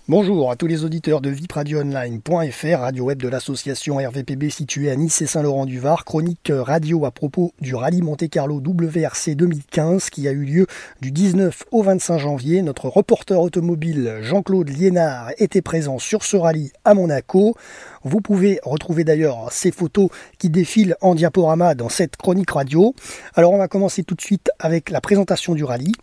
Bonjour à tous les auditeurs de vipradioonline.fr, radio web de l'association RVPB située à Nice et Saint-Laurent-du-Var, chronique radio à propos du rallye Monte-Carlo WRC 2015 qui a eu lieu du 19 au 25 janvier. Notre reporter automobile Jean-Claude Liénard était présent sur ce rallye à Monaco. Vous pouvez retrouver d'ailleurs ces photos qui défilent en diaporama dans cette chronique radio. Alors on va commencer tout de suite avec la présentation du rallye.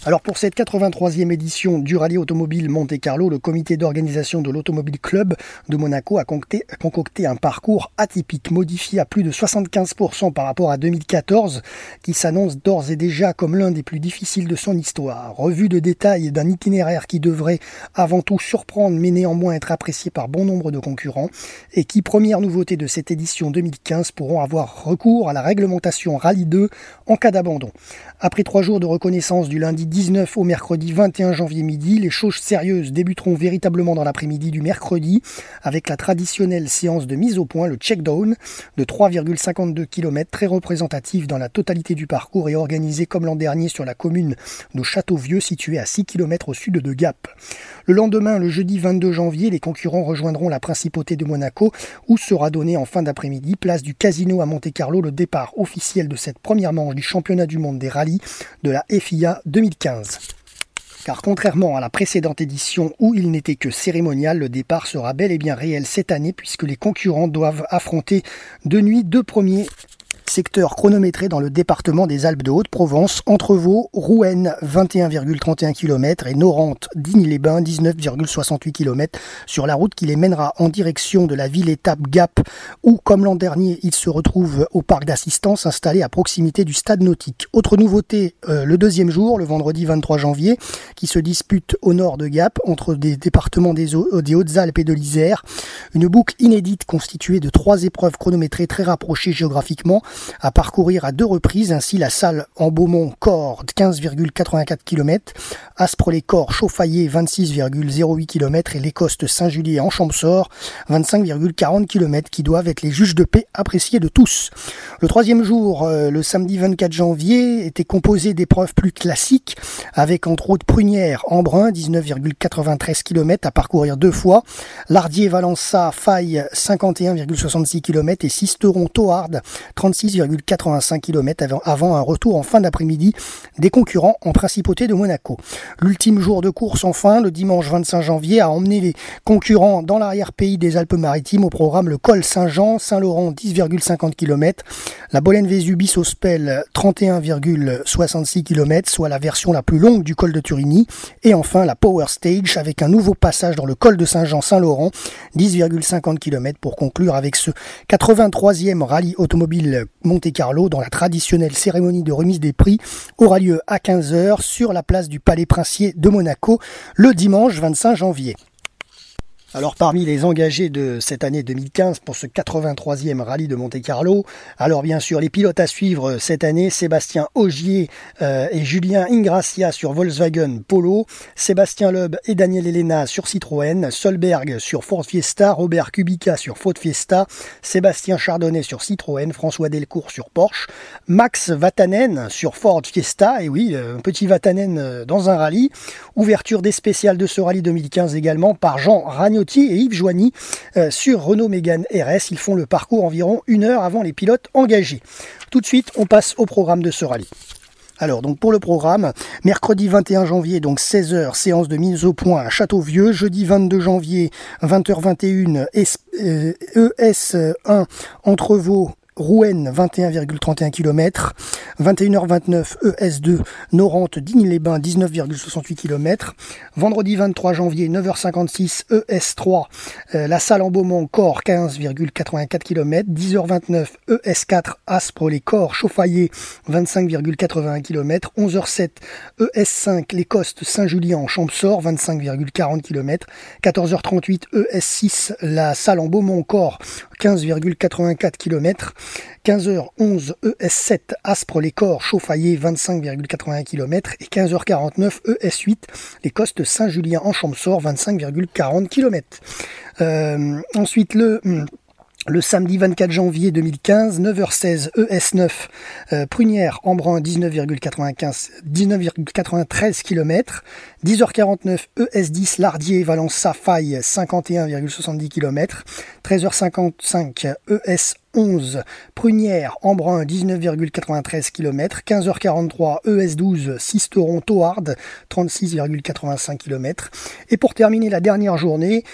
Alors pour cette 83e édition du rallye automobile Monte-Carlo, le comité d'organisation de l'Automobile Club de Monaco a concocté un parcours atypique, modifié à plus de 75% par rapport à 2014, qui s'annonce d'ores et déjà comme l'un des plus difficiles de son histoire. Revue de détail d'un itinéraire qui devrait avant tout surprendre mais néanmoins être apprécié par bon nombre de concurrents et qui, première nouveauté de cette édition 2015, pourront avoir recours à la réglementation Rallye 2 en cas d'abandon. Après 3 jours de reconnaissance du lundi 19 au mercredi 21 janvier midi, les choses sérieuses débuteront véritablement dans l'après-midi du mercredi avec la traditionnelle séance de mise au point, le check-down de 3,52 km, très représentatif dans la totalité du parcours et organisé comme l'an dernier sur la commune de Châteauvieux située à 6 km au sud de Gap. Le lendemain, le jeudi 22 janvier, les concurrents rejoindront la principauté de Monaco où sera donné en fin d'après-midi, place du Casino à Monte-Carlo, le départ officiel de cette première manche du championnat du monde des rallyes de la FIA 2015. Car contrairement à la précédente édition où il n'était que cérémonial, le départ sera bel et bien réel cette année puisque les concurrents doivent affronter de nuit 2 premiers secteur chronométré dans le département des Alpes de Haute-Provence, Entrevaux, Rouen 21,31 km et Norantes, Digne-les-Bains 19,68 km sur la route qui les mènera en direction de la ville-étape Gap où, comme l'an dernier, ils se retrouvent au parc d'assistance installé à proximité du stade nautique. Autre nouveauté, le deuxième jour, le vendredi 23 janvier, qui se dispute au nord de Gap entre des départements des Hautes-Alpes et de l'Isère. Une boucle inédite constituée de 3 épreuves chronométrées très rapprochées géographiquement à parcourir à 2 reprises, ainsi la salle en Beaumont-Corps 15,84 km, Aspres-les-Corps Chauffaillé 26,08 km et l'Écoste Saint-Julien en Champsaur 25,40 km qui doivent être les juges de paix appréciés de tous. Le troisième jour, le samedi 24 janvier, était composé d'épreuves plus classiques avec entre autres Prunières-Embrun 19,93 km à parcourir 2 fois, Lardier-Valença Faille 51,66 km et Sisteron-Tauard 36,85 km avant un retour en fin d'après-midi des concurrents en principauté de Monaco. L'ultime jour de course enfin, le dimanche 25 janvier, a emmené les concurrents dans l'arrière-pays des Alpes-Maritimes au programme le col Saint-Jean, Saint-Laurent 10,50 km, la Bolène-Vésubie-Sospel 31,66 km, soit la version la plus longue du col de Turini, et enfin la Power Stage avec un nouveau passage dans le col de Saint-Jean-Saint-Laurent, 10,50 km pour conclure avec ce 83e rallye automobile Monte-Carlo dans la traditionnelle cérémonie de remise des prix aura lieu à 15h sur la place du Palais Princier de Monaco le dimanche 25 janvier. Alors parmi les engagés de cette année 2015 pour ce 83e rallye de Monte-Carlo, alors bien sûr les pilotes à suivre cette année, Sébastien Ogier et Julien Ingrassia sur Volkswagen Polo, Sébastien Loeb et Daniel Elena sur Citroën, Solberg sur Ford Fiesta, Robert Kubica sur Ford Fiesta, Sébastien Chardonnay sur Citroën, François Delcourt sur Porsche, Max Vatanen sur Ford Fiesta, et oui, un petit Vatanen dans un rallye, ouverture des spéciales de ce rallye 2015 également par Jean Ragnotti et Yves Joigny sur Renault Mégane RS. Ils font le parcours environ 1 heure avant les pilotes engagés. Tout de suite, on passe au programme de ce rallye. Alors, donc pour le programme, mercredi 21 janvier, donc 16h, séance de mise au point à Châteauvieux. Jeudi 22 janvier, 20h21, ES1 Entrevaux, Rouen 21,31 km, 21h29 ES2 Norantes Digne-les-Bains 19,68 km, vendredi 23 janvier 9h56 ES3 la salle en Beaumont-Corps 15,84 km, 10h29 ES4 Aspres-les-Corps Chauffaillé 25,81 km, 11h07 ES5 l'Écoste Saint-Julien en Champsaur 25,40 km, 14h38 ES6 la salle en Beaumont-Corps 15,84 km, 15h11 ES7 Aspres-les-Corps Chauffaillé 25,81 km et 15h49 ES8 les Costes Saint-Julien en Champsaur 25,40 km. Ensuite Le samedi 24 janvier 2015, 9h16, ES9, Prunières-Embrun, 19,93 km. 10h49, ES10, Lardier-Valence-Safaille, 51,70 km. 13h55, ES11, Prunières-Embrun, 19,93 km. 15h43, ES12, Sisteron-Tauard, 36,85 km. Et pour terminer la dernière journée,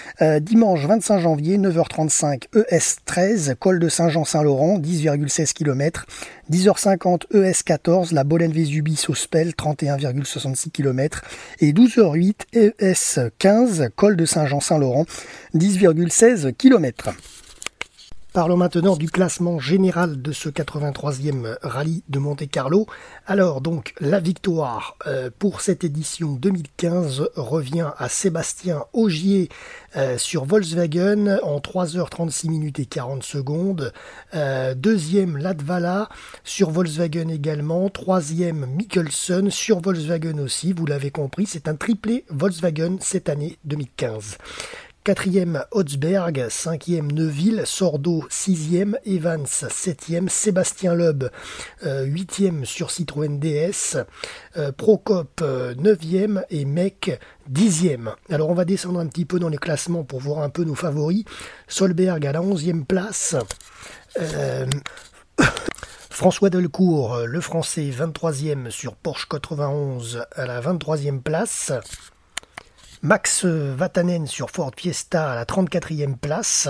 dimanche 25 janvier, 9h35, ES13, Col de Saint-Jean-Saint-Laurent, 10,16 km. 10h50, ES14, la Bolène-Vésubie-Sospel, 31,66 km. Et 12h08, ES15, Col de Saint-Jean-Saint-Laurent, 10,16 km. Parlons maintenant du classement général de ce 83e rallye de Monte-Carlo. Alors donc la victoire pour cette édition 2015 revient à Sébastien Ogier sur Volkswagen en 3h36 minutes et 40 secondes. Deuxième Latvala sur Volkswagen également. Troisième Mikkelsen sur Volkswagen aussi. Vous l'avez compris, c'est un triplé Volkswagen cette année 2015. Quatrième Hotzberg, cinquième Neuville, Sordo sixième, Evans septième, Sébastien Loeb huitième sur Citroën DS, Procop neuvième et Mec dixième. Alors on va descendre un petit peu dans les classements pour voir un peu nos favoris. Solberg à la 11e place. François Delcourt, le français, 23e sur Porsche 91 à la 23e place. Max Vatanen sur Ford Fiesta à la 34e place.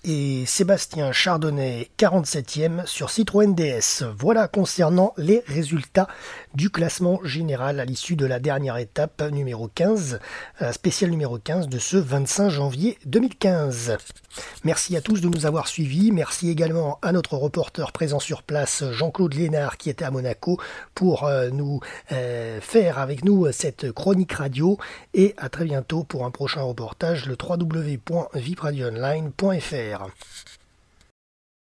Et Sébastien Chardonnay, 47e sur Citroën DS. Voilà concernant les résultats du classement général à l'issue de la dernière étape numéro 15, spéciale numéro 15 de ce 25 janvier 2015. Merci à tous de nous avoir suivis. Merci également à notre reporter présent sur place, Jean-Claude Lénard, qui était à Monaco, pour nous faire avec nous cette chronique radio. Et à très bientôt pour un prochain reportage, le www.vipradioonline.fr.